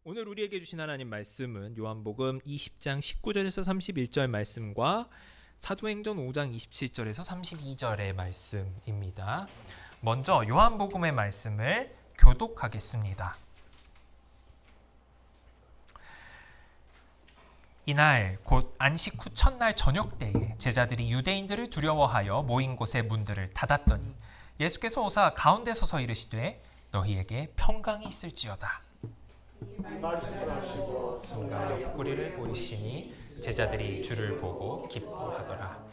오늘 우리에게 주신 하나님 말씀은 요한복음 20장 19절에서 31절 말씀과 사도행전 5장 27절에서 32절의 말씀입니다. 먼저 요한복음의 말씀을 교독하겠습니다. 이날 곧 안식 후 첫날 저녁 때에 제자들이 유대인들을 두려워하여 모인 곳의 문들을 닫았더니 예수께서 오사 가운데 서서 이르시되 너희에게 평강이 있을지어다. 손과 옆구리를 보이시니 제자들이 주를 보고 기뻐하더라.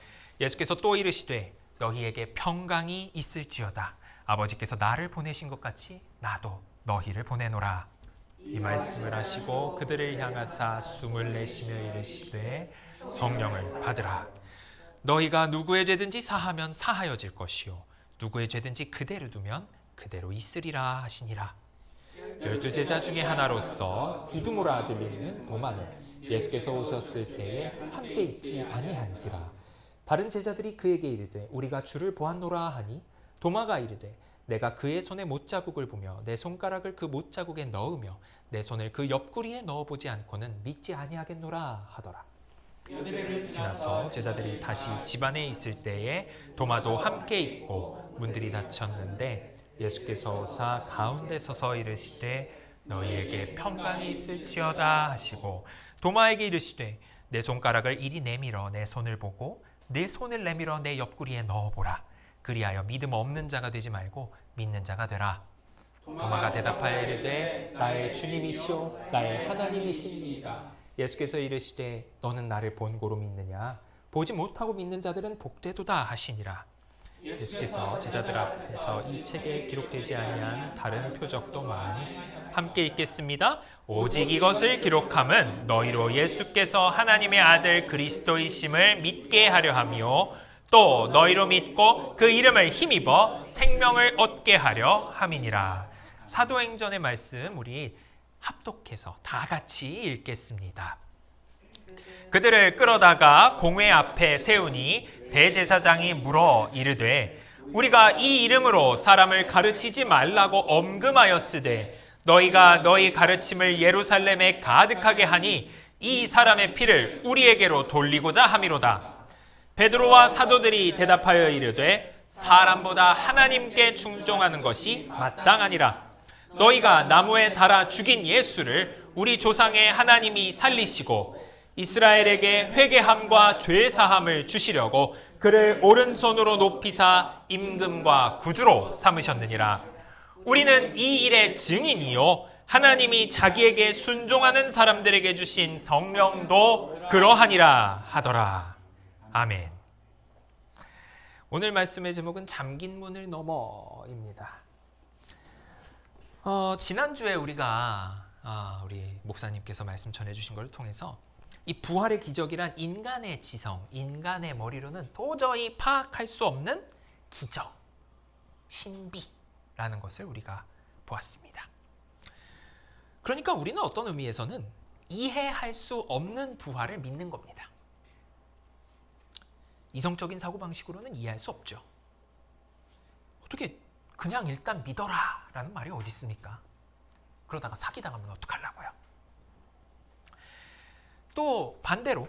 예수께서 또 이르시되 너희에게 평강이 있을지어다. 아버지께서 나를 보내신 것 같이 나도 너희를 보내노라. 이 말씀을 하시고 그들을 향하사 숨을 내쉬며 이르시되 성령을 받으라. 너희가 누구의 죄든지 사하면 사하여질 것이요 누구의 죄든지 그대로 두면 그대로 있으리라 하시니라. 12제자 중에 하나로서 디두모라 들리는 도마는 예수께서 오셨을 때에 함께 있지 아니한지라. 다른 제자들이 그에게 이르되 우리가 주를 보았노라 하니 도마가 이르되 내가 그의 손에 못자국을 보며 내 손가락을 그 못자국에 넣으며 내 손을 그 옆구리에 넣어보지 않고는 믿지 아니하겠노라 하더라. 지나서 제자들이 다시 집안에 있을 때에 도마도 함께 있고 문들이 닫혔는데 예수께서 오사 가운데 서서 이르시되 너희에게 평강이 있을지어다 하시고 도마에게 이르시되 내 손가락을 이리 내밀어 내 손을 보고 내 손을 내밀어 내 옆구리에 넣어보라. 그리하여 믿음 없는 자가 되지 말고 믿는 자가 되라. 도마가 대답하여 이르되 나의 주님이시오 나의 하나님이시니이다. 예수께서 이르시되 너는 나를 본고로 믿느냐? 보지 못하고 믿는 자들은 복되도다 하시니라. 예수께서 제자들 앞에서 이 책에 기록되지 아니한 다른 표적도 많이 함께 읽겠습니다. 오직 이것을 기록함은 너희로 예수께서 하나님의 아들 그리스도이심을 믿게 하려 함이요 또 너희로 믿고 그 이름을 힘입어 생명을 얻게 하려 함이니라. 사도행전의 말씀 우리 합독해서 다 같이 읽겠습니다. 그들을 끌어다가 공회 앞에 세우니 대제사장이 물어 이르되 우리가 이 이름으로 사람을 가르치지 말라고 엄금하였으되 너희가 너희 가르침을 예루살렘에 가득하게 하니 이 사람의 피를 우리에게로 돌리고자 함이로다. 베드로와 사도들이 대답하여 이르되 사람보다 하나님께 충종하는 것이 마땅하니라. 너희가 나무에 달아 죽인 예수를 우리 조상의 하나님이 살리시고 이스라엘에게 회개함과 죄사함을 주시려고 그를 오른손으로 높이사 임금과 구주로 삼으셨느니라. 우리는 이 일의 증인이요 하나님이 자기에게 순종하는 사람들에게 주신 성령도 그러하니라 하더라. 아멘. 오늘 말씀의 제목은 잠긴 문을 너머입니다. 지난주에 우리가 우리 목사님께서 말씀 전해주신 것을 통해서 이 부활의 기적이란 인간의 지성, 인간의 머리로는 도저히 파악할 수 없는 기적, 신비라는 것을 우리가 보았습니다. 그러니까 우리는 어떤 의미에서는 이해할 수 없는 부활을 믿는 겁니다. 이성적인 사고방식으로는 이해할 수 없죠. 어떻게 그냥 일단 믿어라 라는 말이 어디 있습니까? 그러다가 사기당하면 어떡하려고요? 또 반대로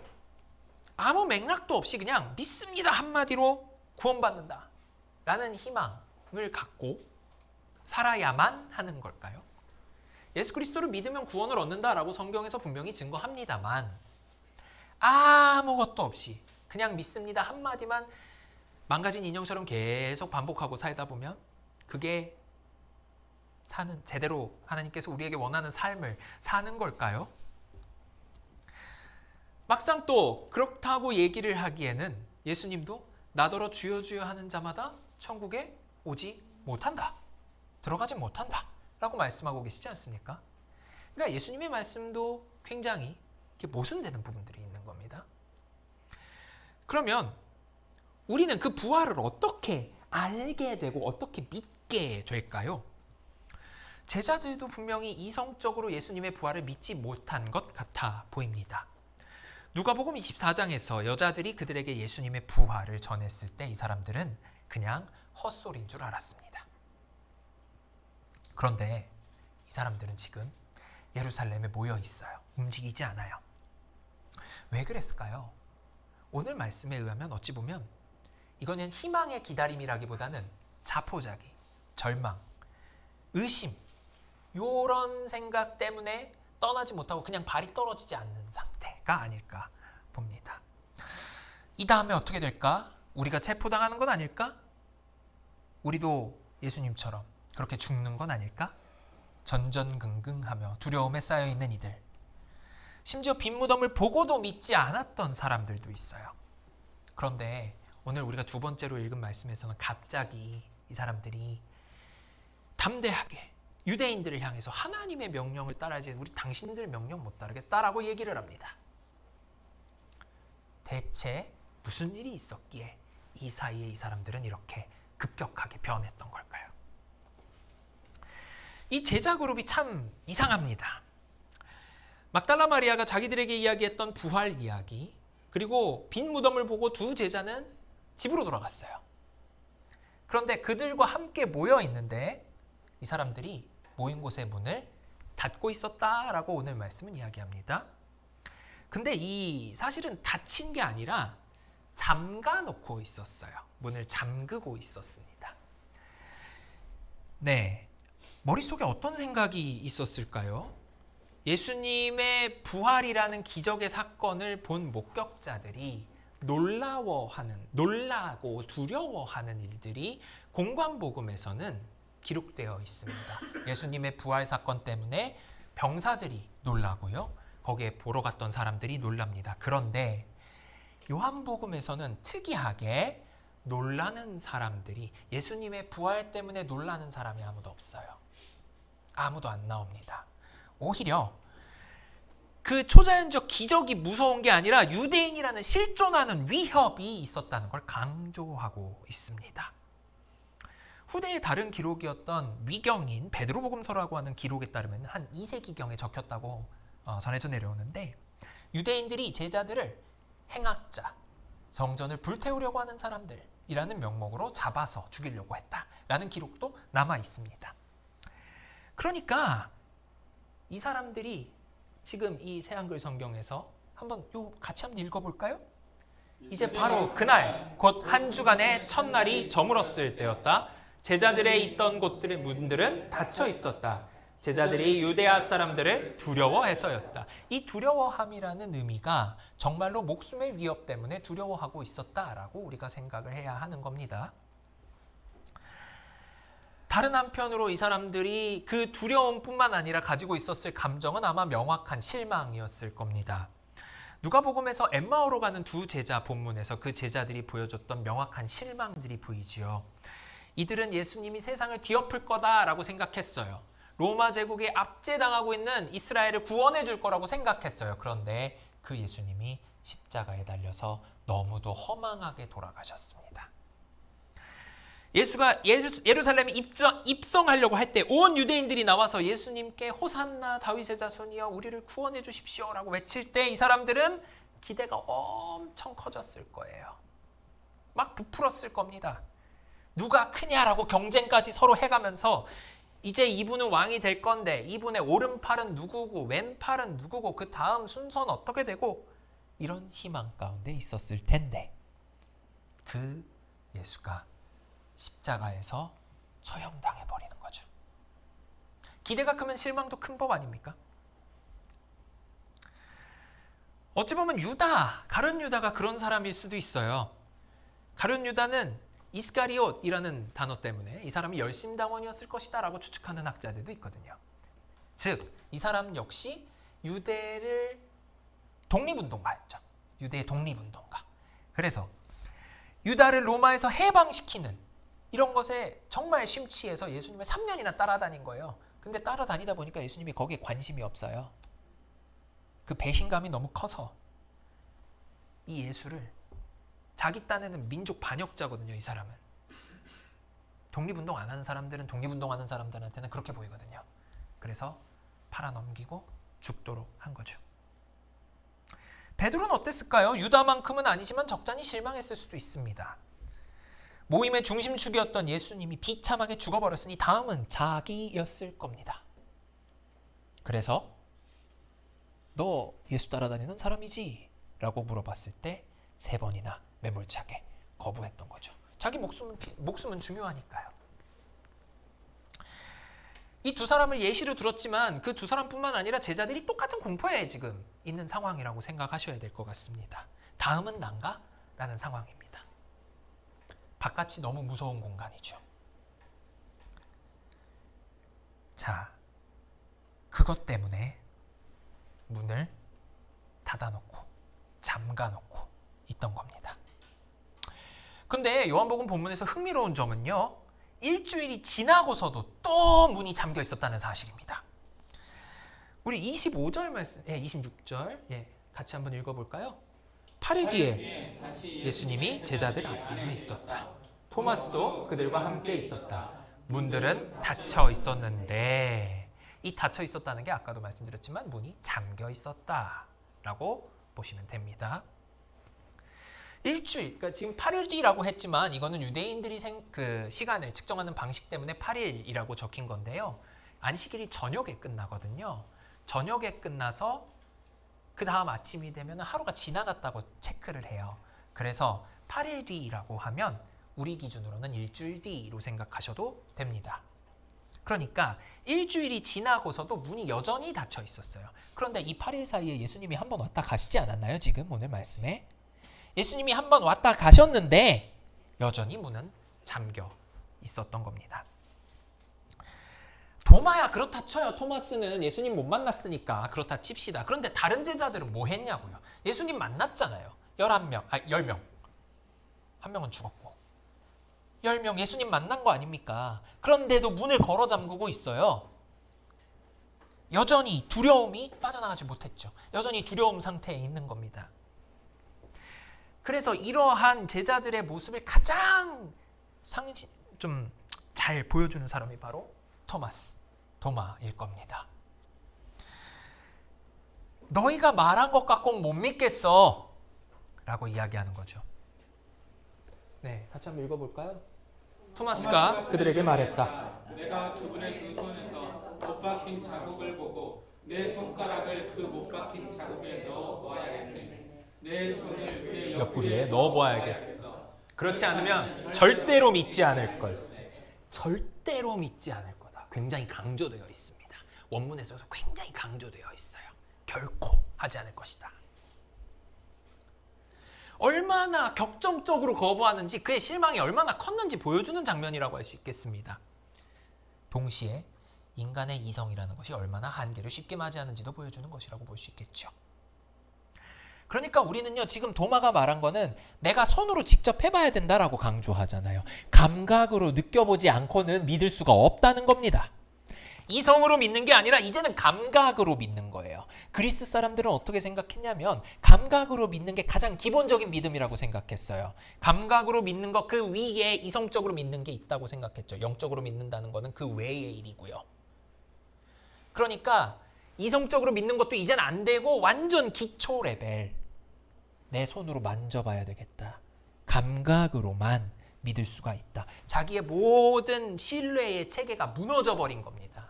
아무 맥락도 없이 그냥 믿습니다 한마디로 구원받는다 라는 희망을 갖고 살아야만 하는 걸까요? 예수 그리스도를 믿으면 구원을 얻는다라고 성경에서 분명히 증거합니다만 아무것도 없이 그냥 믿습니다 한마디만 망가진 인형처럼 계속 반복하고 살다 보면 그게 제대로 하나님께서 우리에게 원하는 삶을 사는 걸까요? 막상 또 그렇다고 얘기를 하기에는 예수님도 나더러 주여 주여 하는 자마다 천국에 오지 못한다. 들어가지 못한다. 라고 말씀하고 계시지 않습니까? 그러니까 예수님의 말씀도 굉장히 이렇게 모순되는 부분들이 있는 겁니다. 그러면 우리는 그 부활을 어떻게 알게 되고 어떻게 믿게 될까요? 제자들도 분명히 이성적으로 예수님의 부활을 믿지 못한 것 같아 보입니다. 누가복음 24장에서 여자들이 그들에게 예수님의 부활을 전했을 때 이 사람들은 그냥 헛소리인 줄 알았습니다. 그런데 이 사람들은 지금 예루살렘에 모여 있어요. 움직이지 않아요. 왜 그랬을까요? 오늘 말씀에 의하면 어찌 보면 이거는 희망의 기다림이라기보다는 자포자기, 절망, 의심 이런 생각 때문에 떠나지 못하고 그냥 발이 떨어지지 않는 상태가 아닐까 봅니다. 이 다음에 어떻게 될까? 우리가 체포당하는 건 아닐까? 우리도 예수님처럼 그렇게 죽는 건 아닐까? 전전긍긍하며 두려움에 쌓여있는 이들, 심지어 빈 무덤을 보고도 믿지 않았던 사람들도 있어요. 그런데 오늘 우리가 두 번째로 읽은 말씀에서는 갑자기 이 사람들이 담대하게 유대인들을 향해서 하나님의 명령을 따라야지 우리 당신들 명령 못 따르겠다라고 얘기를 합니다. 대체 무슨 일이 있었기에 이 사이에 이 사람들은 이렇게 급격하게 변했던 걸까요? 이 제자 그룹이 참 이상합니다. 막달라 마리아가 자기들에게 이야기했던 부활 이야기, 그리고 빈 무덤을 보고 두 제자는 집으로 돌아갔어요. 그런데 그들과 함께 모여 있는데 이 사람들이 모인 곳의 문을 닫고 있었다라고 오늘 말씀은 이야기합니다. 근데 이 사실은 닫힌 게 아니라 잠가 놓고 있었어요. 문을 잠그고 있었습니다. 네, 머릿속에 어떤 생각이 있었을까요? 예수님의 부활이라는 기적의 사건을 본 목격자들이 놀라고 두려워하는 일들이 공관복음에서는 기록되어 있습니다. 예수님의 부활 사건 때문에 병사들이 놀라고요. 거기에 보러 갔던 사람들이 놀랍니다. 그런데 요한복음에서는 특이하게 놀라는 사람들이, 예수님의 부활 때문에 놀라는 사람이 아무도 없어요. 아무도 안 나옵니다. 오히려 그 초자연적 기적이 무서운 게 아니라 유대인이라는 실존하는 위협이 있었다는 걸 강조하고 있습니다. 후대의 다른 기록이었던 위경인 베드로복음서라고 하는 기록에 따르면 한 2세기경에 적혔다고 전해져 내려오는데, 유대인들이 제자들을 행악자, 성전을 불태우려고 하는 사람들이라는 명목으로 잡아서 죽이려고 했다라는 기록도 남아 있습니다. 그러니까 이 사람들이 지금 이 새한글 성경에서 같이 한번 읽어볼까요? 이제 바로 그날 곧 한 주간의 첫날이 저물었을 때였다. 제자들의 있던 곳들의 문들은 닫혀 있었다. 제자들이 유대아 사람들을 두려워해서였다. 이 두려워함이라는 의미가 정말로 목숨의 위협 때문에 두려워하고 있었다라고 우리가 생각을 해야 하는 겁니다. 다른 한편으로 이 사람들이 그 두려움뿐만 아니라 가지고 있었을 감정은 아마 명확한 실망이었을 겁니다. 누가복음에서 엠마오로 가는 두 제자 본문에서 그 제자들이 보여줬던 명확한 실망들이 보이지요. 이들은 예수님이 세상을 뒤엎을 거다라고 생각했어요. 로마 제국에 압제당하고 있는 이스라엘을 구원해 줄 거라고 생각했어요. 그런데 그 예수님이 십자가에 달려서 너무도 허망하게 돌아가셨습니다. 예수가 예루살렘에 입성하려고 할 때 온 유대인들이 나와서 예수님께 호산나 다윗의 자손이여 우리를 구원해 주십시오라고 외칠 때 이 사람들은 기대가 엄청 커졌을 거예요. 막 부풀었을 겁니다. 누가 크냐라고 경쟁까지 서로 해가면서 이제 이분은 왕이 될 건데 이분의 오른팔은 누구고 왼팔은 누구고 그 다음 순서는 어떻게 되고, 이런 희망 가운데 있었을 텐데 그 예수가 십자가에서 처형당해버리는 거죠. 기대가 크면 실망도 큰 법 아닙니까? 어찌 보면 가룟 유다가 그런 사람일 수도 있어요. 가룟 유다는 이스카리옷이라는 단어 때문에 이 사람이 열심당원이었을 것이다 라고 추측하는 학자들도 있거든요. 즉, 이 사람 역시 유대를 독립운동가였죠. 유대의 독립운동가. 그래서 유다를 로마에서 해방시키는 이런 것에 정말 심취해서 예수님을 3년이나 따라다닌 거예요. 근데 따라다니다 보니까 예수님이 거기에 관심이 없어요. 그 배신감이 너무 커서 이 예수를, 자기 딴에는 민족 반역자거든요. 이 사람은. 독립운동 안 하는 사람들은 독립운동하는 사람들한테는 그렇게 보이거든요. 그래서 팔아넘기고 죽도록 한 거죠. 베드로는 어땠을까요? 유다만큼은 아니지만 적잖이 실망했을 수도 있습니다. 모임의 중심축이었던 예수님이 비참하게 죽어버렸으니 다음은 자기였을 겁니다. 그래서 너 예수 따라다니는 사람이지? 라고 물어봤을 때 3번이나 매몰차게 거부했던 거죠. 자기 목숨은 중요하니까요. 이 두 사람을 예시로 들었지만 그 두 사람뿐만 아니라 제자들이 똑같은 공포에 지금 있는 상황이라고 생각하셔야 될 것 같습니다. 다음은 난가? 라는 상황입니다. 바깥이 너무 무서운 공간이죠. 자, 그것 때문에 문을 닫아놓고 잠가놓고 있던 겁니다. 근데 요한복음 본문에서 흥미로운 점은요, 일주일이 지나고서도 또 문이 잠겨 있었다는 사실입니다. 우리 25절 말씀, 26절 같이 한번 읽어볼까요? 8일 뒤에 예수님이 제자들 앞에 있었다. 토마스도 그들과 함께 있었다. 문들은 닫혀 있었는데, 이 닫혀 있었다는 게 아까도 말씀드렸지만 문이 잠겨 있었다라고 보시면 됩니다. 일주일, 그러니까 지금 8일 뒤라고 했지만 이거는 유대인들이 그 시간을 측정하는 방식 때문에 8일이라고 적힌 건데요. 안식일이 저녁에 끝나거든요. 저녁에 끝나서 그 다음 아침이 되면 하루가 지나갔다고 체크를 해요. 그래서 8일 뒤라고 하면 우리 기준으로는 일주일 뒤로 생각하셔도 됩니다. 그러니까 일주일이 지나고서도 문이 여전히 닫혀 있었어요. 그런데 이 8일 사이에 예수님이 한번 왔다 가시지 않았나요? 지금 오늘 말씀에 예수님이 한번 왔다 가셨는데 여전히 문은 잠겨 있었던 겁니다. 도마야 그렇다 쳐요. 토마스는 예수님 못 만났으니까 그렇다 칩시다. 그런데 다른 제자들은 뭐 했냐고요. 예수님 만났잖아요. 10명. 한 명은 죽었고 10명 예수님 만난 거 아닙니까? 그런데도 문을 걸어 잠그고 있어요. 여전히 두려움이 빠져나가지 못했죠. 여전히 두려움 상태에 있는 겁니다. 그래서 이러한 제자들의 모습을 가장 좀 잘 보여주는 사람이 바로 도마일 겁니다. 너희가 말한 것 갖고는 못 믿겠어 라고 이야기하는 거죠. 네, 같이 한번 읽어볼까요? 토마스가 그들에게 말했다. 내가 그분의 두 손에서 못 박힌 자국을 보고 내 손가락을 그 못 박힌 자국에 넣어 보아야겠네. 내 손을 그의 옆구리에 넣어 보아야겠어. 그렇지 않으면 절대로 믿지 않을 걸. 절대로 믿지 않을 거다. 굉장히 강조되어 있습니다. 원문에서도 굉장히 강조되어 있어요. 결코 하지 않을 것이다. 얼마나 격정적으로 거부하는지, 그의 실망이 얼마나 컸는지 보여주는 장면이라고 할 수 있겠습니다. 동시에 인간의 이성이라는 것이 얼마나 한계를 쉽게 맞이하는지도 보여주는 것이라고 볼 수 있겠죠. 그러니까 우리는요, 지금 도마가 말한 거는 내가 손으로 직접 해봐야 된다라고 강조하잖아요. 감각으로 느껴보지 않고는 믿을 수가 없다는 겁니다. 이성으로 믿는 게 아니라 이제는 감각으로 믿는 거예요. 그리스 사람들은 어떻게 생각했냐면 감각으로 믿는 게 가장 기본적인 믿음이라고 생각했어요. 감각으로 믿는 것 그 위에 이성적으로 믿는 게 있다고 생각했죠. 영적으로 믿는다는 거는 그 외의 일이고요. 그러니까 이성적으로 믿는 것도 이젠 안 되고 완전 기초 레벨. 내 손으로 만져봐야 되겠다. 감각으로만 믿을 수가 있다. 자기의 모든 신뢰의 체계가 무너져 버린 겁니다.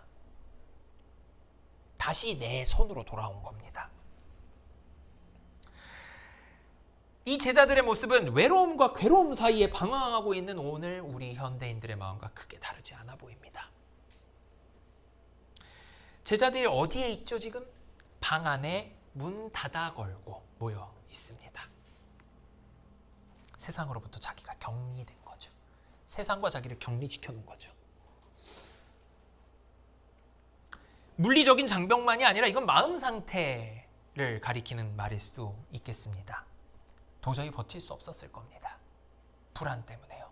다시 내 손으로 돌아온 겁니다. 이 제자들의 모습은 외로움과 괴로움 사이에 방황하고 있는 오늘 우리 현대인들의 마음과 크게 다르지 않아 보입니다. 제자들이 어디에 있죠 지금? 방 안에 문 닫아 걸고 모여 있습니다. 세상으로부터 자기가 격리된 거죠. 세상과 자기를 격리시켜 놓은 거죠. 물리적인 장벽만이 아니라 이건 마음 상태를 가리키는 말일 수도 있겠습니다. 도저히 버틸 수 없었을 겁니다. 불안 때문에요.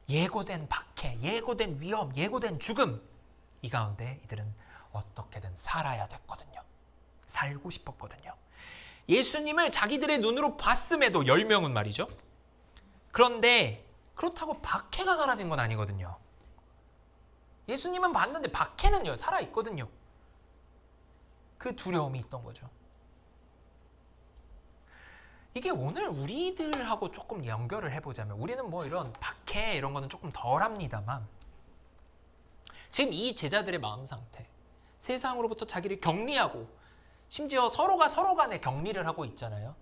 예고된 박해, 예고된 위험, 예고된 죽음, 이 가운데 이들은 어떻게든 살아야 됐거든요. 살고 싶었거든요. 예수님을 자기들의 눈으로 봤음에도 10명은 말이죠. 그런데 그렇다고 박해가 사라진 건 아니거든요. 예수님은 봤는데 박해는요 살아있거든요. 그 두려움이 있던 거죠. 이게 오늘 우리들하고 조금 연결을 해보자면, 우리는 뭐 이런 박해 이런 거는 조금 덜합니다만, 지금 이 제자들의 마음 상태, 세상으로부터 자기를 격리하고 심지어 서로가 서로 간에 격리를 하고 있잖아요.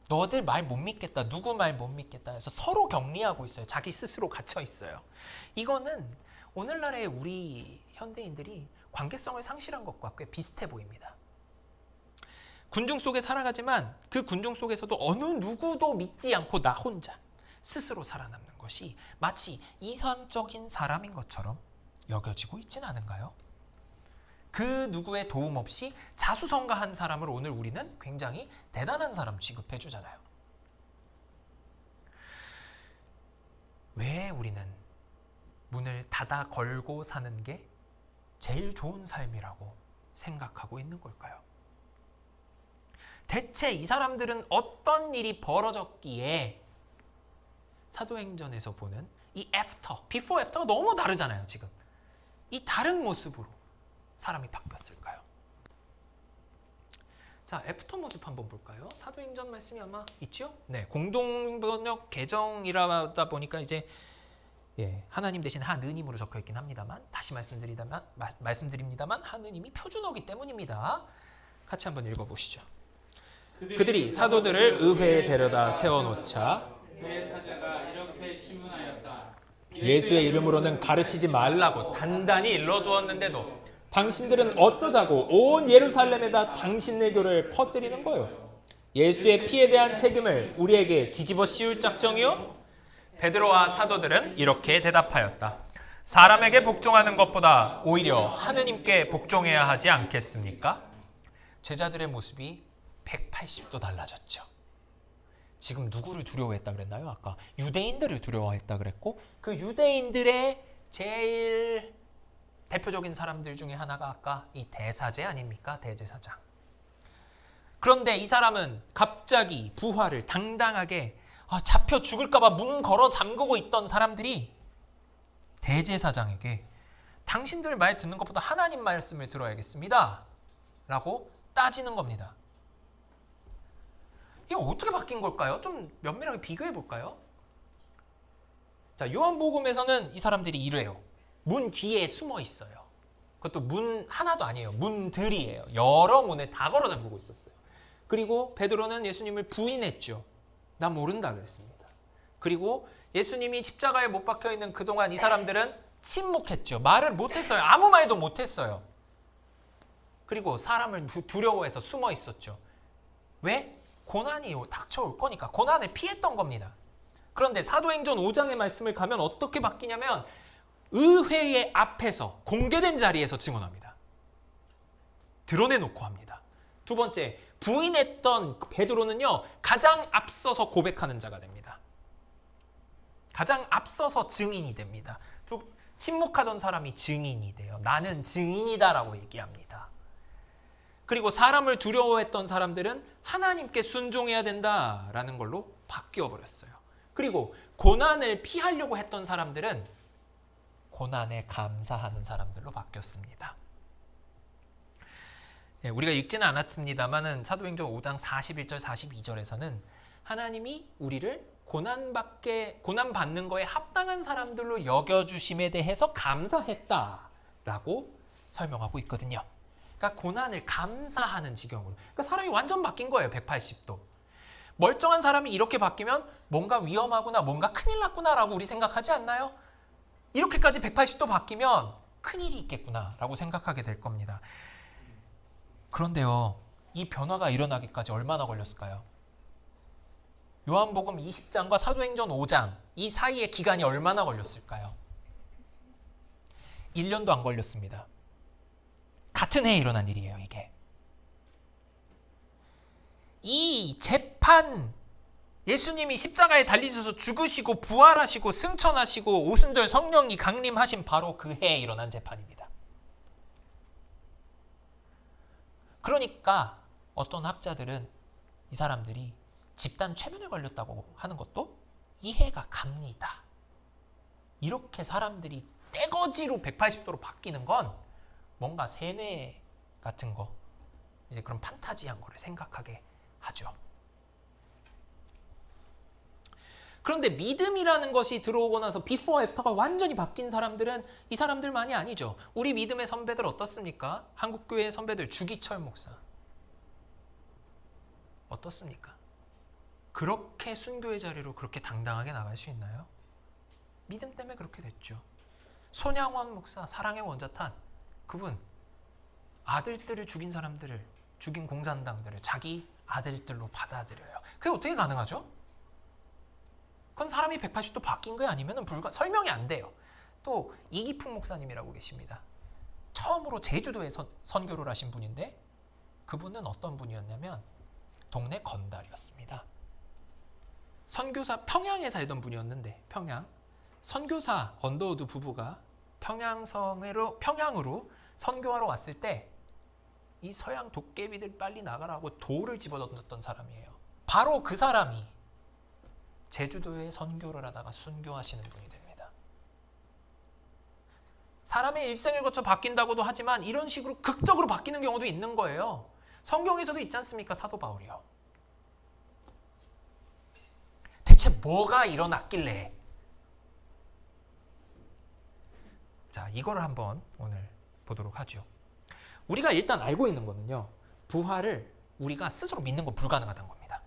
너들 말 못 믿겠다. 누구 말 못 믿겠다 해서 서로 격리하고 있어요. 자기 스스로 갇혀 있어요. 이거는 오늘날의 우리 현대인들이 관계성을 상실한 것과 꽤 비슷해 보입니다. 군중 속에 살아가지만 그 군중 속에서도 어느 누구도 믿지 않고 나 혼자 스스로 살아남는 것이 마치 이상적인 사람인 것처럼 여겨지고 있진 않은가요? 그 누구의 도움 없이 자수성가한 사람을 오늘 우리는 굉장히 대단한 사람 취급해 주잖아요. 왜 우리는 문을 닫아 걸고 사는 게 제일 좋은 삶이라고 생각하고 있는 걸까요? 대체 이 사람들은 어떤 일이 벌어졌기에 사도행전에서 보는 이 애프터, 비포 애프터가 너무 다르잖아요, 지금. 이 다른 모습으로 사람이 바뀌었을까요? 자, 애프터 모습 한번 볼까요? 사도행전 말씀이 아마 있죠? 네, 공동번역 개정이라다 보니까 이제 하나님 대신 하느님으로 적혀 있긴 합니다만 다시 말씀드립니다만 하느님이 표준어기 때문입니다. 같이 한번 읽어보시죠. 그들이 사도들을 의회에 데려다 세워놓자 대사자가 이렇게 신문하였다. 예수의 이름으로는 가르치지 말라고 단단히 일러두었는데도 당신들은 어쩌자고 온 예루살렘에다 당신네 교를 퍼뜨리는 거요? 예수의 피에 대한 책임을 우리에게 뒤집어 씌울 작정이요? 베드로와 사도들은 이렇게 대답하였다. 사람에게 복종하는 것보다 오히려 하느님께 복종해야 하지 않겠습니까? 제자들의 모습이 180도 달라졌죠. 지금 누구를 두려워했다 그랬나요? 아까 유대인들을 두려워했다 그랬고 그 유대인들의 제일 대표적인 사람들 중에 하나가 아까 이 대사제 아닙니까? 대제사장. 그런데 이 사람은 갑자기 부활을 당당하게 잡혀 죽을까 봐 문 걸어 잠그고 있던 사람들이 대제사장에게 당신들 말 듣는 것보다 하나님 말씀을 들어야겠습니다. 라고 따지는 겁니다. 이게 어떻게 바뀐 걸까요? 좀 면밀하게 비교해 볼까요? 자, 요한복음에서는 이 사람들이 이래요. 문 뒤에 숨어 있어요. 그것도 문 하나도 아니에요. 문들이에요. 여러 문을 다 걸어 잠그고 있었어요. 그리고 베드로는 예수님을 부인했죠. 나 모른다 그랬습니다. 그리고 예수님이 십자가에 못 박혀 있는 그동안 이 사람들은 침묵했죠. 말을 못했어요. 아무 말도 못했어요. 그리고 사람을 두려워해서 숨어 있었죠. 왜? 고난이 닥쳐올 거니까. 고난을 피했던 겁니다. 그런데 사도행전 5장의 말씀을 가면 어떻게 바뀌냐면 의회의 앞에서 공개된 자리에서 증언합니다. 드러내놓고 합니다. 두 번째, 부인했던 베드로는요 가장 앞서서 고백하는 자가 됩니다. 가장 앞서서 증인이 됩니다. 침묵하던 사람이 증인이 돼요. 나는 증인이다라고 얘기합니다. 그리고 사람을 두려워했던 사람들은 하나님께 순종해야 된다라는 걸로 바뀌어 버렸어요. 그리고 고난을 피하려고 했던 사람들은 고난에 감사하는 사람들로 바뀌었습니다. 우리가 읽지는 않았습니다만은 사도행전 5장 41절 42절에서는 하나님이 우리를 고난받는 거에 합당한 사람들로 여겨주심에 대해서 감사했다라고 설명하고 있거든요. 그러니까 고난을 감사하는 지경으로. 그러니까 사람이 완전 바뀐 거예요. 180도. 멀쩡한 사람이 이렇게 바뀌면 뭔가 위험하구나, 뭔가 큰일 났구나라고 우리 생각하지 않나요? 이렇게까지 180도 바뀌면 큰일이 있겠구나라고 생각하게 될 겁니다. 그런데요, 이 변화가 일어나기까지 얼마나 걸렸을까요? 요한복음 20장과 사도행전 5장 이 사이의 기간이 얼마나 걸렸을까요? 1년도 안 걸렸습니다. 같은 해에 일어난 일이에요, 이게. 이 재판, 예수님이 십자가에 달리셔서 죽으시고 부활하시고 승천하시고 오순절 성령이 강림하신 바로 그 해에 일어난 재판입니다. 그러니까 어떤 학자들은 이 사람들이 집단 최면에 걸렸다고 하는 것도 이해가 갑니다. 이렇게 사람들이 떼거지로 180도로 바뀌는 건 뭔가 세뇌 같은 거, 이제 그런 판타지한 거를 생각하게 하죠. 그런데 믿음이라는 것이 들어오고 나서 비포 애프터가 완전히 바뀐 사람들은 이 사람들만이 아니죠. 우리 믿음의 선배들 어떻습니까? 한국교회의 선배들, 주기철 목사. 어떻습니까? 그렇게 순교의 자리로 그렇게 당당하게 나갈 수 있나요? 믿음 때문에 그렇게 됐죠. 손양원 목사, 사랑의 원자탄, 그분 아들들을 죽인 사람들을, 죽인 공산당들을 자기 아들들로 받아들여요. 그게 어떻게 가능하죠? 그건 사람이 180도 바뀐 거 아니면 설명이 안 돼요. 또 이기풍 목사님이라고 계십니다. 처음으로 제주도에 선교를 하신 분인데 그분은 어떤 분이었냐면 동네 건달이었습니다. 선교사, 평양에 살던 분이었는데 평양 선교사 언더우드 부부가 평양으로 선교하러 왔을 때 이 서양 도깨비들 빨리 나가라고 돌을 집어던졌던 사람이에요. 바로 그 사람이 제주도에 선교를 하다가 순교하시는 분이 됩니다. 사람의 일생을 거쳐 바뀐다고도 하지만 이런 식으로 극적으로 바뀌는 경우도 있는 거예요. 성경에서도 있지 않습니까? 사도 바울이요. 대체 뭐가 일어났길래? 자, 이거를 한번 오늘 보도록 하죠. 우리가 일단 알고 있는 거는요, 부활을 우리가 스스로 믿는 건 불가능하다는 겁니다.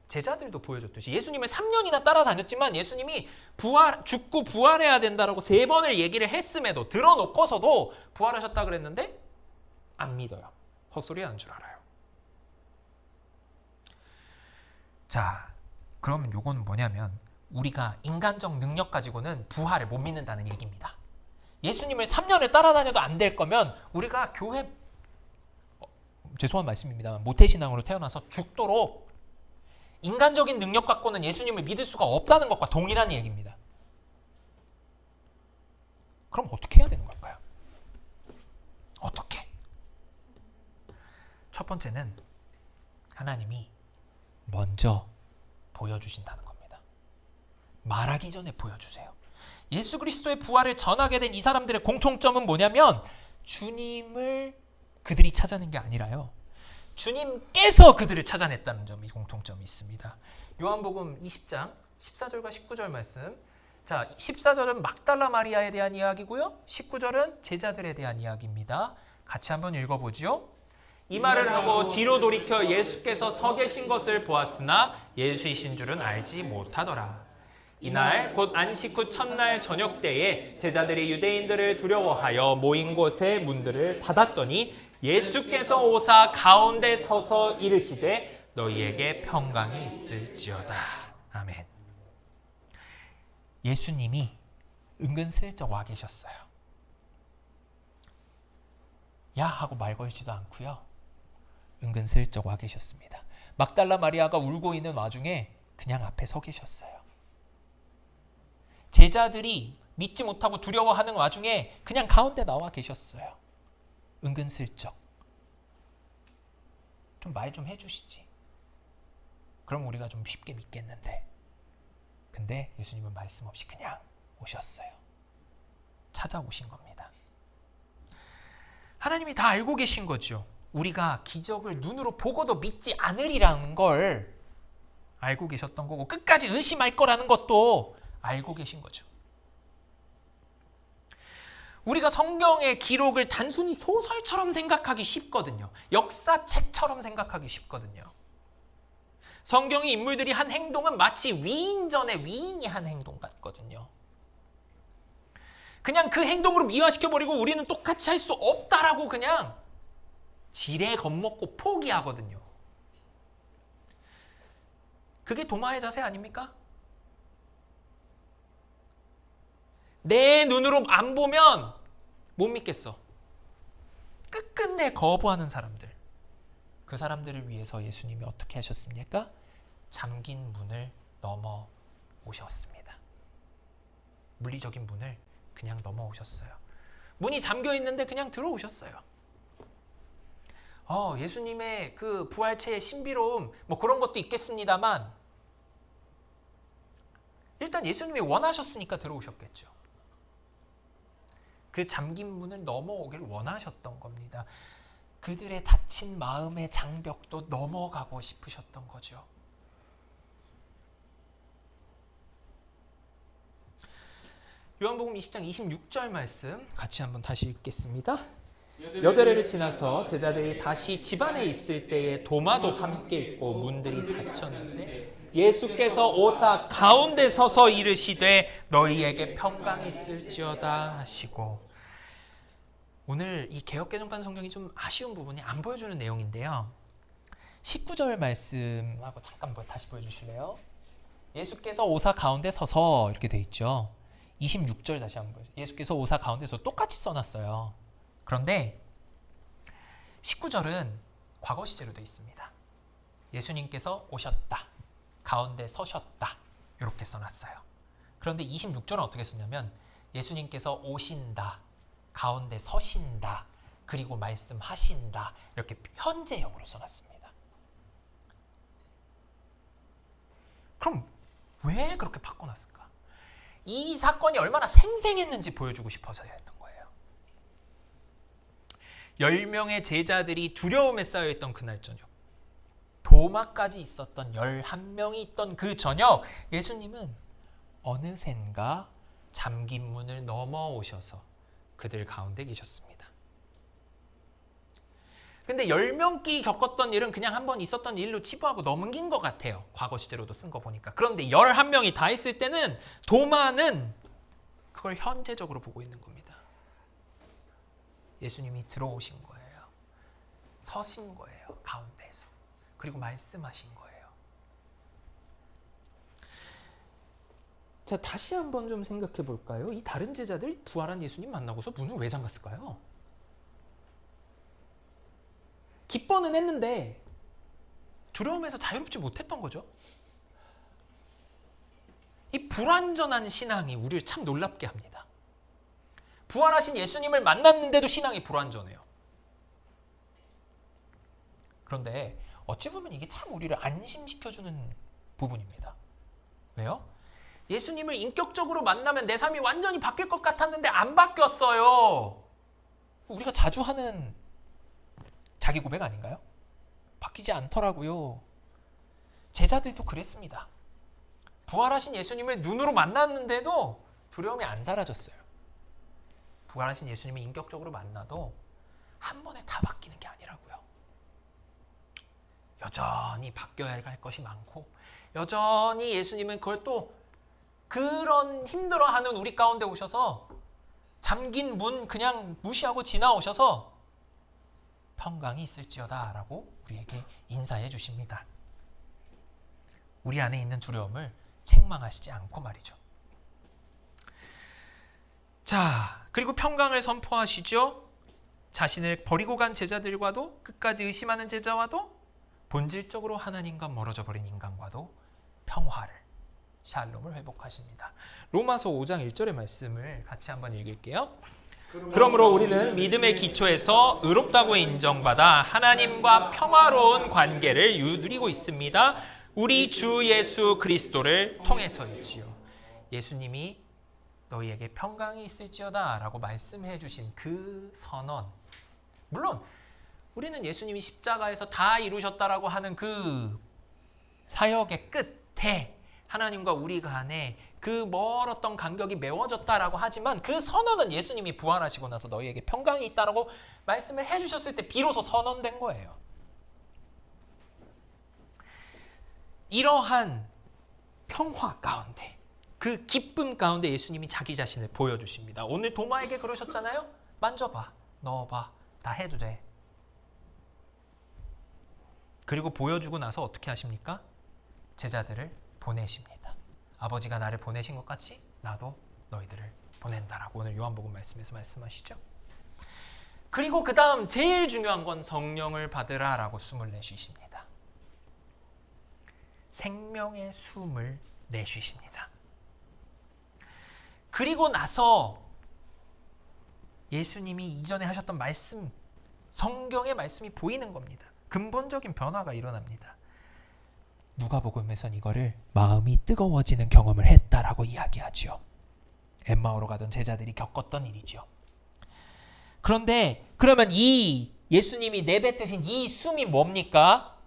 제자들도 보여줬듯이 예수님을 3년이나 따라다녔지만 예수님이 죽고 부활해야 된다라고 3번을 얘기를 했음에도, 들어놓고서도 부활하셨다 그랬는데 안 믿어요. 헛소리 하는 줄 알아요. 자, 그러면 요건 뭐냐면 우리가 인간적 능력 가지고는 부활을 못 믿는다는 얘기입니다. 예수님을 3년을 따라다녀도 안 될 거면 우리가 교회, 죄송한 말씀입니다만 모태신앙으로 태어나서 죽도록 인간적인 능력 갖고는 예수님을 믿을 수가 없다는 것과 동일한 얘기입니다. 그럼 어떻게 해야 되는 걸까요? 어떻게? 첫 번째는 하나님이 먼저 보여주신다는 겁니다. 말하기 전에 보여주세요. 예수 그리스도의 부활을 전하게 된 이 사람들의 공통점은 뭐냐면 주님을 그들이 찾아낸 게 아니라요, 주님께서 그들을 찾아냈다는 점이 공통점이 있습니다. 요한복음 20장 14절과 19절 말씀. 자, 14절은 막달라 마리아에 대한 이야기고요, 19절은 제자들에 대한 이야기입니다. 같이 한번 읽어보죠. 이 말을 하고 뒤로 돌이켜 예수께서 서 계신 것을 보았으나 예수이신 줄은 알지 못하더라. 이날 곧 안식 후 첫날 저녁 때에 제자들이 유대인들을 두려워하여 모인 곳의 문들을 닫았더니 예수께서 오사 가운데 서서 이르시되 너희에게 평강이 있을지어다. 아멘. 예수님이 은근슬쩍 와 계셨어요. 야 하고 말 걸지도 않고요, 은근슬쩍 와 계셨습니다. 막달라 마리아가 울고 있는 와중에 그냥 앞에 서 계셨어요. 제자들이 믿지 못하고 두려워하는 와중에 그냥 가운데 나와 계셨어요. 은근슬쩍. 좀 말 좀 해주시지. 그럼 우리가 좀 쉽게 믿겠는데. 근데 예수님은 말씀 없이 그냥 오셨어요. 찾아오신 겁니다. 하나님이 다 알고 계신 거죠. 우리가 기적을 눈으로 보고도 믿지 않으리라는 걸 알고 계셨던 거고, 끝까지 의심할 거라는 것도 알고 계신 거죠. 우리가 성경의 기록을 단순히 소설처럼 생각하기 쉽거든요. 역사책처럼 생각하기 쉽거든요. 성경의 인물들이 한 행동은 마치 위인전에 위인이 한 행동 같거든요. 그냥 그 행동으로 미화시켜버리고 우리는 똑같이 할 수 없다라고 그냥 지레 겁먹고 포기하거든요. 그게 도마의 자세 아닙니까? 내 눈으로 안 보면 못 믿겠어. 끝끝내 거부하는 사람들. 그 사람들을 위해서 예수님이 어떻게 하셨습니까? 잠긴 문을 넘어 오셨습니다. 물리적인 문을 그냥 넘어 오셨어요. 문이 잠겨 있는데 그냥 들어오셨어요. 예수님의 그 부활체의 신비로움 뭐 그런 것도 있겠습니다만 일단 예수님이 원하셨으니까 들어오셨겠죠. 그 잠긴 문을 넘어오길 원하셨던 겁니다. 그들의 닫힌 마음의 장벽도 넘어가고 싶으셨던 거죠. 요한복음 20장 26절 말씀 같이 한번 다시 읽겠습니다. 여드레를 지나서 제자들이 다시 집안에 있을 때에 도마도 함께 있고 문들이 닫혔는데 예수께서 오사 가운데 서서 이르시되 너희에게 평강이 있을지어다 하시고. 오늘 이 개역개정판 성경이 좀 아쉬운 부분이 안 보여주는 내용인데요. 19절 말씀하고 잠깐 다시 보여주실래요? 예수께서 오사 가운데 서서 이렇게 돼 있죠. 26절 다시 한번 보여주세요. 예수께서 오사 가운데 서서 똑같이 써놨어요. 그런데 19절은 과거 시제로 되어 있습니다. 예수님께서 오셨다, 가운데 서셨다 이렇게 써놨어요. 그런데 26절은 어떻게 썼냐면 예수님께서 오신다, 가운데 서신다, 그리고 말씀하신다 이렇게 현재형으로 써놨습니다. 그럼 왜 그렇게 바꿔놨을까? 이 사건이 얼마나 생생했는지 보여주고 싶어서였던 거예요. 10명의 제자들이 두려움에 쌓여있던 그날 저녁, 도마까지 있었던 11명이 있던 그 저녁, 예수님은 어느샌가 잠긴 문을 넘어오셔서 그들 가운데 계셨습니다. 근데 10명끼리 겪었던 일은 그냥 한번 있었던 일로 치부하고 넘긴 것 같아요. 과거 시제로도 쓴 거 보니까. 그런데 11명이 다 있을 때는 도마는 그걸 현재적으로 보고 있는 겁니다. 예수님이 들어오신 거예요. 서신 거예요. 가운데에서. 그리고 말씀하신 거예요. 자, 다시 한번 좀 생각해 볼까요? 이 다른 제자들 부활한 예수님 만나고서 문을 왜 잠갔을까요? 기뻐는 했는데 두려움에서 자유롭지 못했던 거죠. 이 불완전한 신앙이 우리를 참 놀랍게 합니다. 부활하신 예수님을 만났는데도 신앙이 불완전해요. 그런데 어찌 보면 이게 참 우리를 안심시켜주는 부분입니다. 왜요? 예수님을 인격적으로 만나면 내 삶이 완전히 바뀔 것 같았는데 안 바뀌었어요. 우리가 자주 하는 자기 고백 아닌가요? 바뀌지 않더라고요. 제자들도 그랬습니다. 부활하신 예수님을 눈으로 만났는데도 두려움이 안 사라졌어요. 부활하신 예수님을 인격적으로 만나도 한 번에 다 바뀌는 게 아니라고요. 여전히 바뀌어야 할 것이 많고 여전히 예수님은 그걸 또 그런 힘들어하는 우리 가운데 오셔서 잠긴 문 그냥 무시하고 지나오셔서 평강이 있을지어다 라고 우리에게 인사해 주십니다. 우리 안에 있는 두려움을 책망하시지 않고 말이죠. 자, 그리고 평강을 선포하시죠. 자신을 버리고 간 제자들과도 끝까지 의심하는 제자와도 본질적으로 하나님과 멀어져 버린 인간과도 평화를, 샬롬을 회복하십니다. 로마서 5장 1절의 말씀을 같이 한번 읽을게요. 그러므로 우리는 믿음의 기초에서 의롭다고 인정받아 하나님과 평화로운 관계를 누리고 있습니다. 우리 주 예수 그리스도를 통해서이지요. 예수님이 너희에게 평강이 있을지어다 라고 말씀해 주신 그 선언. 물론 우리는 예수님이 십자가에서 다 이루셨다라고 하는 그 사역의 끝에 하나님과 우리 간에 그 멀었던 간격이 메워졌다라고 하지만 그 선언은 예수님이 부활하시고 나서 너희에게 평강이 있다라고 말씀을 해주셨을 때 비로소 선언된 거예요. 이러한 평화 가운데, 그 기쁨 가운데 예수님이 자기 자신을 보여주십니다. 오늘 도마에게 그러셨잖아요. 만져봐, 넣어봐, 다 해도 돼. 그리고 보여주고 나서 어떻게 하십니까? 제자들을 보내십니다. 아버지가 나를 보내신 것 같이 나도 너희들을 보낸다라고 오늘 요한복음 말씀에서 말씀하시죠. 그리고 그 다음 제일 중요한 건 성령을 받으라라고 숨을 내쉬십니다. 생명의 숨을 내쉬십니다. 그리고 나서 예수님이 이전에 하셨던 말씀, 성경의 말씀이 보이는 겁니다. 근본적인 변화가 일어납니다. 누가복음에선 이거를 마음이 뜨거워지는 경험을 했다라고 이야기하죠. 엠마오로 가던 제자들이 겪었던 일이죠. 그런데 그러면 이 예수님이 내뱉으신 이 숨이 뭡니까?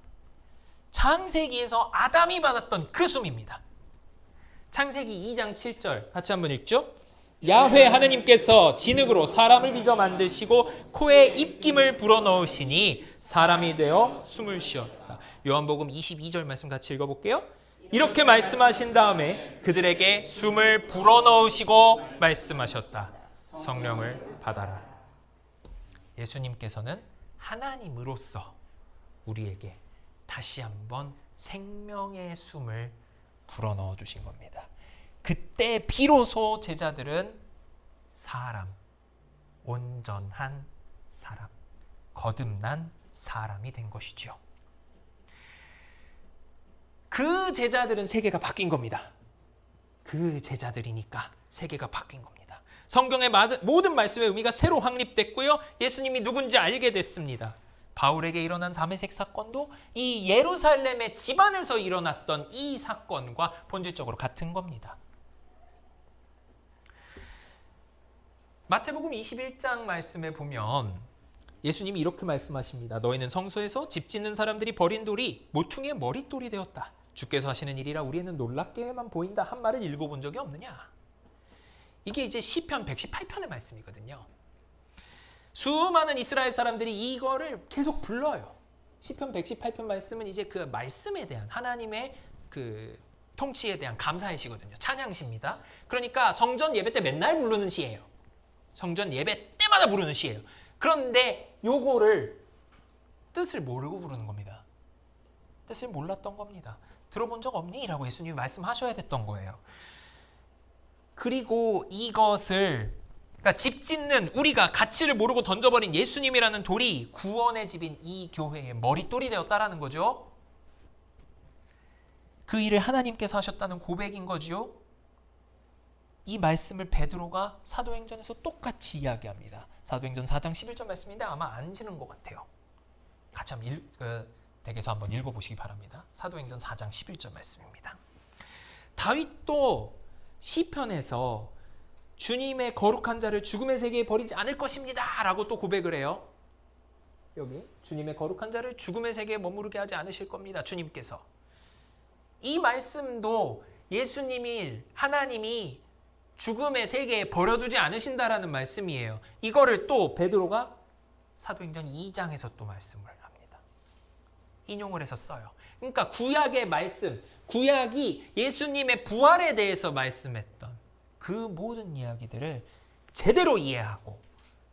창세기에서 아담이 받았던 그 숨입니다. 창세기 2장 7절 같이 한번 읽죠. 야훼 하느님께서 진흙으로 사람을 빚어 만드시고 코에 입김을 불어넣으시니 사람이 되어 숨을 쉬었다. 요한복음 22절 말씀 같이 읽어볼게요. 이렇게 말씀하신 다음에 그들에게 숨을 불어넣으시고 말씀하셨다. 성령을 받아라. 예수님께서는 하나님으로서 우리에게 다시 한번 생명의 숨을 불어넣어 주신 겁니다. 그때 비로소 제자들은 사람, 온전한 사람, 거듭난 사람이 된 것이죠. 그 제자들은 세계가 바뀐 겁니다. 그 제자들이니까 세계가 바뀐 겁니다. 성경의 모든 말씀의 의미가 새로 확립됐고요. 예수님이 누군지 알게 됐습니다. 바울에게 일어난 다메섹 사건도 이 예루살렘의 집안에서 일어났던 이 사건과 본질적으로 같은 겁니다. 마태복음 21장 말씀에 보면 예수님이 이렇게 말씀하십니다. 너희는 성소에서 집 짓는 사람들이 버린 돌이 모퉁이의 머릿돌이 되었다. 주께서 하시는 일이라 우리는 놀랍게만 보인다 한 말을 읽어본 적이 없느냐. 이게 이제 시편 118편의 말씀이거든요. 수많은 이스라엘 사람들이 이거를 계속 불러요. 시편 118편 말씀은 이제 그 말씀에 대한 하나님의 그 통치에 대한 감사의 시거든요. 찬양시입니다. 그러니까 성전 예배 때 맨날 부르는 시예요. 성전 예배 때마다 부르는 시예요. 그런데 요거를 뜻을 모르고 부르는 겁니다. 뜻을 몰랐던 겁니다. 들어본 적 없니? 라고 예수님이 말씀하셔야 됐던 거예요. 그리고 이것을 그러니까 집 짓는 우리가 가치를 모르고 던져버린 예수님이라는 돌이 구원의 집인 이 교회의 머릿돌이 되었다라는 거죠. 그 일을 하나님께서 하셨다는 고백인 거죠. 이 말씀을 베드로가 사도행전에서 똑같이 이야기합니다. 사도행전 4장 11절 말씀인데 아마 아시는 것 같아요. 같이 한번 댁에서 한번 읽어보시기 바랍니다. 사도행전 4장 11절 말씀입니다. 다윗도 시편에서 주님의 거룩한 자를 죽음의 세계에 버리지 않을 것입니다 라고 또 고백을 해요. 여기 주님의 거룩한 자를 죽음의 세계에 머무르게 하지 않으실 겁니다. 주님께서. 이 말씀도 예수님이 하나님이 죽음의 세계에 버려두지 않으신다라는 말씀이에요. 이거를 또 베드로가 사도행전 2장에서 또 말씀을 합니다. 인용을 해서 써요. 그러니까 구약의 말씀, 구약이 예수님의 부활에 대해서 말씀했던 그 모든 이야기들을 제대로 이해하고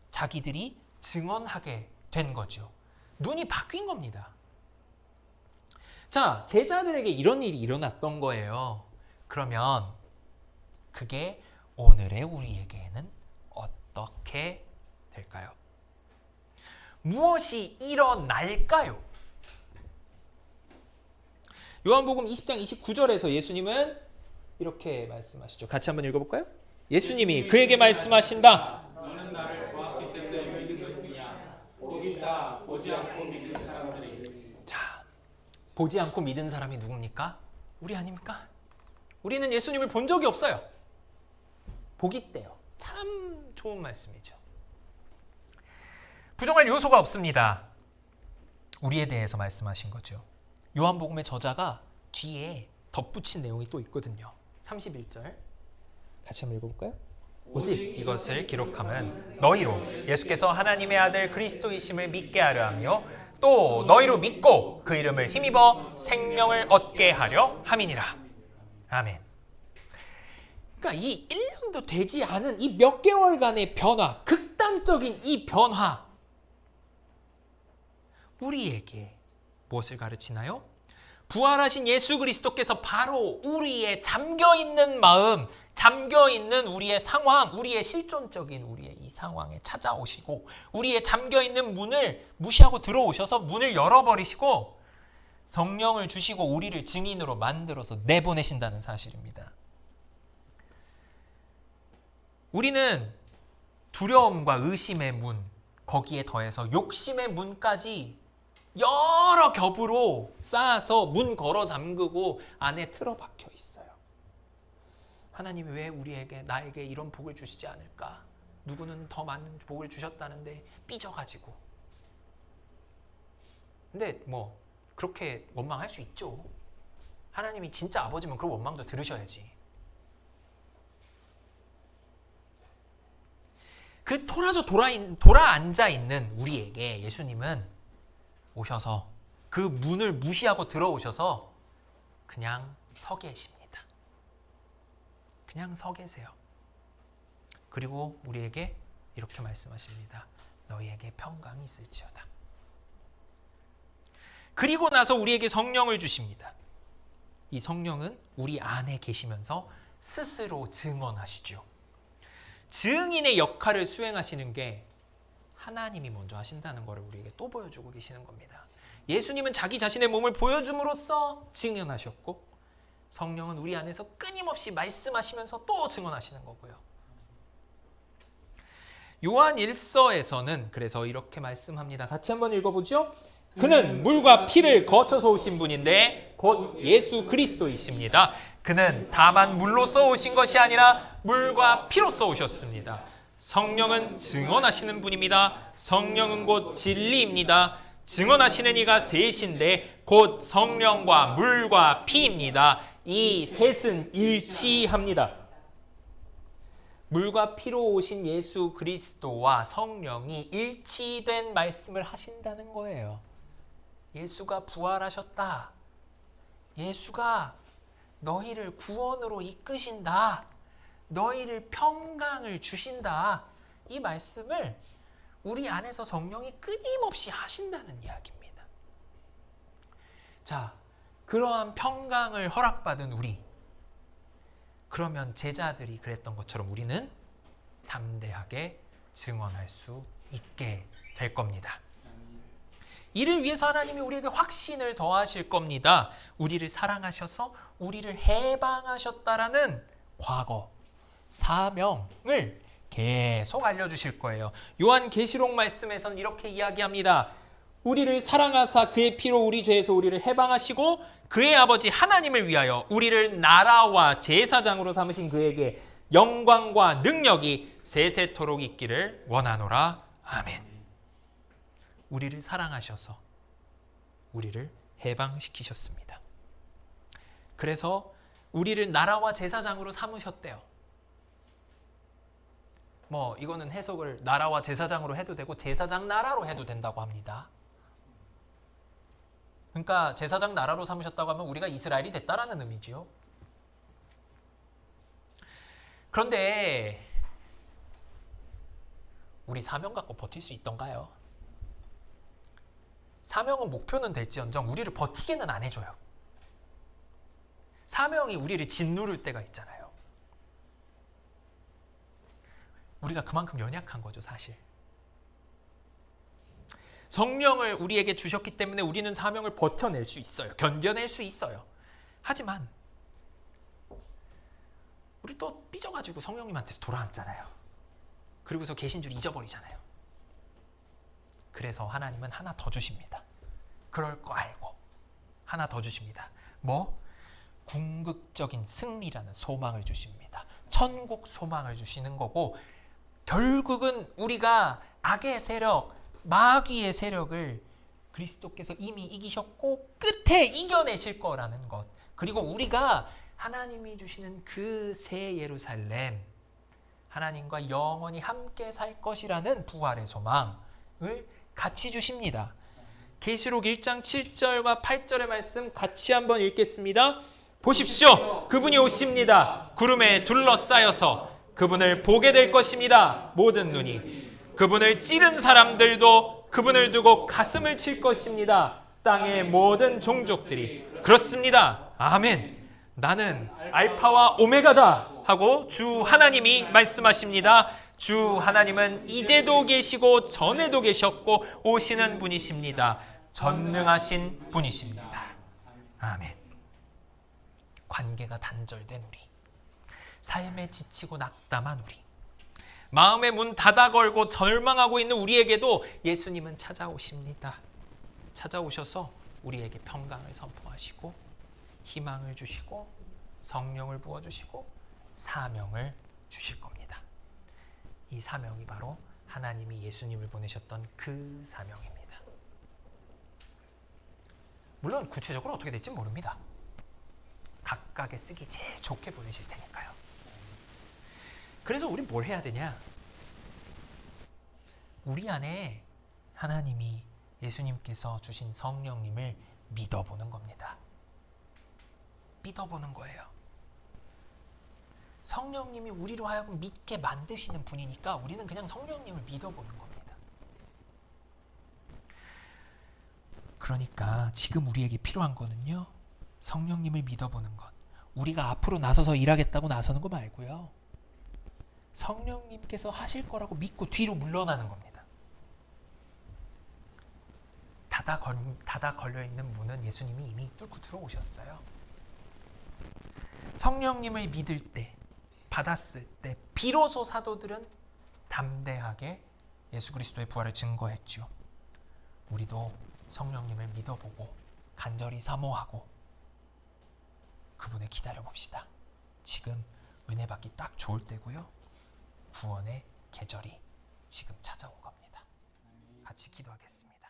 자기들이 증언하게 된 거죠. 눈이 바뀐 겁니다. 자, 제자들에게 이런 일이 일어났던 거예요. 그러면 그게 오늘의 우리에게는 어떻게 될까요? 무엇이 일어날까요? 요한복음 20장 29절에서 예수님은 이렇게 말씀하시죠. 같이 한번 읽어볼까요? 예수님이 그에게 말씀하신다. 너는 나를 보았기 때문에 믿는 것이냐. 보기다 보지 않고 믿는 사람들이. 자, 보지 않고 믿은 사람이 누굽니까? 우리 아닙니까? 우리는 예수님을 본 적이 없어요. 보기 때요. 참 좋은 말씀이죠. 부정할 요소가 없습니다. 우리에 대해서 말씀하신 거죠. 요한복음의 저자가 뒤에 덧붙인 내용이 또 있거든요. 31절 같이 한번 읽어볼까요? 오직 이것을 기록함은 너희로 예수께서 하나님의 아들 그리스도이심을 믿게 하려 하며 또 너희로 믿고 그 이름을 힘입어 생명을 얻게 하려 함이니라. 아멘. 그러니까 이 1년도 되지 않은 이 몇 개월간의 변화, 극단적인 이 변화, 우리에게 무엇을 가르치나요? 부활하신 예수 그리스도께서 바로 우리의 잠겨있는 마음, 잠겨있는 우리의 상황, 우리의 실존적인 우리의 이 상황에 찾아오시고 우리의 잠겨있는 문을 무시하고 들어오셔서 문을 열어버리시고 성령을 주시고 우리를 증인으로 만들어서 내보내신다는 사실입니다. 우리는 두려움과 의심의 문, 거기에 더해서 욕심의 문까지 여러 겹으로 쌓아서 문 걸어 잠그고 안에 틀어박혀 있어요. 하나님이 왜 나에게 이런 복을 주시지 않을까? 누구는 더 많은 복을 주셨다는데 삐져가지고. 근데 뭐 그렇게 원망할 수 있죠. 하나님이 진짜 아버지면 그런 원망도 들으셔야지. 그 돌아 앉아 있는 우리에게 예수님은 오셔서 그 문을 무시하고 들어오셔서 그냥 서 계십니다. 그냥 서 계세요. 그리고 우리에게 이렇게 말씀하십니다. 너희에게 평강이 있을지어다. 그리고 나서 우리에게 성령을 주십니다. 이 성령은 우리 안에 계시면서 스스로 증언하시죠. 증인의 역할을 수행하시는 게 하나님이 먼저 하신다는 것을 우리에게 또 보여주고 계시는 겁니다. 예수님은 자기 자신의 몸을 보여줌으로써 증언하셨고 성령은 우리 안에서 끊임없이 말씀하시면서 또 증언하시는 거고요. 요한 1서에서는 그래서 이렇게 말씀합니다. 같이 한번 읽어보죠. 그는 물과 피를 거쳐서 오신 분인데 곧 예수 그리스도이십니다. 그는 다만 물로써 오신 것이 아니라 물과 피로써 오셨습니다. 성령은 증언하시는 분입니다. 성령은 곧 진리입니다. 증언하시는 이가 셋인데 곧 성령과 물과 피입니다. 이 셋은 일치합니다. 물과 피로 오신 예수 그리스도와 성령이 일치된 말씀을 하신다는 거예요. 예수가 부활하셨다. 예수가 너희를 구원으로 이끄신다. 너희를 평강을 주신다. 이 말씀을 우리 안에서 성령이 끊임없이 하신다는 이야기입니다. 자, 그러한 평강을 허락받은 우리, 그러면 제자들이 그랬던 것처럼 우리는 담대하게 증언할 수 있게 될 겁니다. 이를 위해서 하나님이 우리에게 확신을 더하실 겁니다. 우리를 사랑하셔서 우리를 해방하셨다라는 과거, 사명을 계속 알려주실 거예요. 요한계시록 말씀에서는 이렇게 이야기합니다. 우리를 사랑하사 그의 피로 우리 죄에서 우리를 해방하시고 그의 아버지 하나님을 위하여 우리를 나라와 제사장으로 삼으신 그에게 영광과 능력이 세세토록 있기를 원하노라. 아멘. 우리를 사랑하셔서 우리를 해방시키셨습니다. 그래서 우리를 나라와 제사장으로 삼으셨대요. 이거는 해석을 나라와 제사장으로 해도 되고 제사장 나라로 해도 된다고 합니다. 그러니까 제사장 나라로 삼으셨다고 하면 우리가 이스라엘이 됐다라는 의미지요. 그런데 우리 사명 갖고 버틸 수 있던가요? 사명은 목표는 될지언정 우리를 버티게는 안 해줘요. 사명이 우리를 짓누를 때가 있잖아요. 우리가 그만큼 연약한 거죠, 사실. 성령을 우리에게 주셨기 때문에 우리는 사명을 버텨낼 수 있어요. 견뎌낼 수 있어요. 하지만 우리 또 삐져가지고 성령님한테서 돌아앉잖아요. 그리고서 계신 줄 잊어버리잖아요. 그래서 하나님은 하나 더 주십니다. 그럴 거 알고 하나 더 주십니다. 궁극적인 승리라는 소망을 주십니다. 천국 소망을 주시는 거고 결국은 우리가 악의 세력, 마귀의 세력을 그리스도께서 이미 이기셨고 끝에 이겨내실 거라는 것. 그리고 우리가 하나님이 주시는 그 새 예루살렘, 하나님과 영원히 함께 살 것이라는 부활의 소망을 같이 주십니다. 계시록 1장 7절과 8절의 말씀 같이 한번 읽겠습니다. 보십시오. 그분이 오십니다. 구름에 둘러싸여서 그분을 보게 될 것입니다. 모든 눈이. 그분을 찌른 사람들도 그분을 두고 가슴을 칠 것입니다. 땅의 모든 종족들이. 그렇습니다. 아멘. 나는 알파와 오메가다 하고 주 하나님이 말씀하십니다. 주 하나님은 이제도 계시고 전에도 계셨고 오시는 분이십니다. 전능하신 분이십니다. 아멘. 관계가 단절된 우리, 삶에 지치고 낙담한 우리, 마음의 문 닫아 걸고 절망하고 있는 우리에게도 예수님은 찾아오십니다. 찾아오셔서 우리에게 평강을 선포하시고 희망을 주시고 성령을 부어주시고 사명을 주실 겁니다. 이 사명이 바로 하나님이 예수님을 보내셨던 그 사명입니다. 물론 구체적으로 어떻게 될지 모릅니다. 각각의 쓰기 제일 좋게 보내실 테니까요. 그래서 우리 뭘 해야 되냐? 우리 안에 하나님이 예수님께서 주신 성령님을 믿어보는 겁니다. 믿어보는 거예요. 성령님이 우리로 하여금 믿게 만드시는 분이니까 우리는 그냥 성령님을 믿어보는 겁니다. 그러니까 지금 우리에게 필요한 거는요, 성령님을 믿어보는 것. 우리가 앞으로 나서서 일하겠다고 나서는 거 말고요, 성령님께서 하실 거라고 믿고 뒤로 물러나는 겁니다. 닫아 걸려있는 문은 예수님이 이미 뚫고 들어오셨어요. 성령님을 믿을 때, 받았을 때 비로소 사도들은 담대하게 예수 그리스도의 부활을 증거했죠. 우리도 성령님을 믿어보고 간절히 사모하고 그분을 기다려봅시다. 지금 은혜 받기 딱 좋을 때고요, 구원의 계절이 지금 찾아온 겁니다. 같이 기도하겠습니다.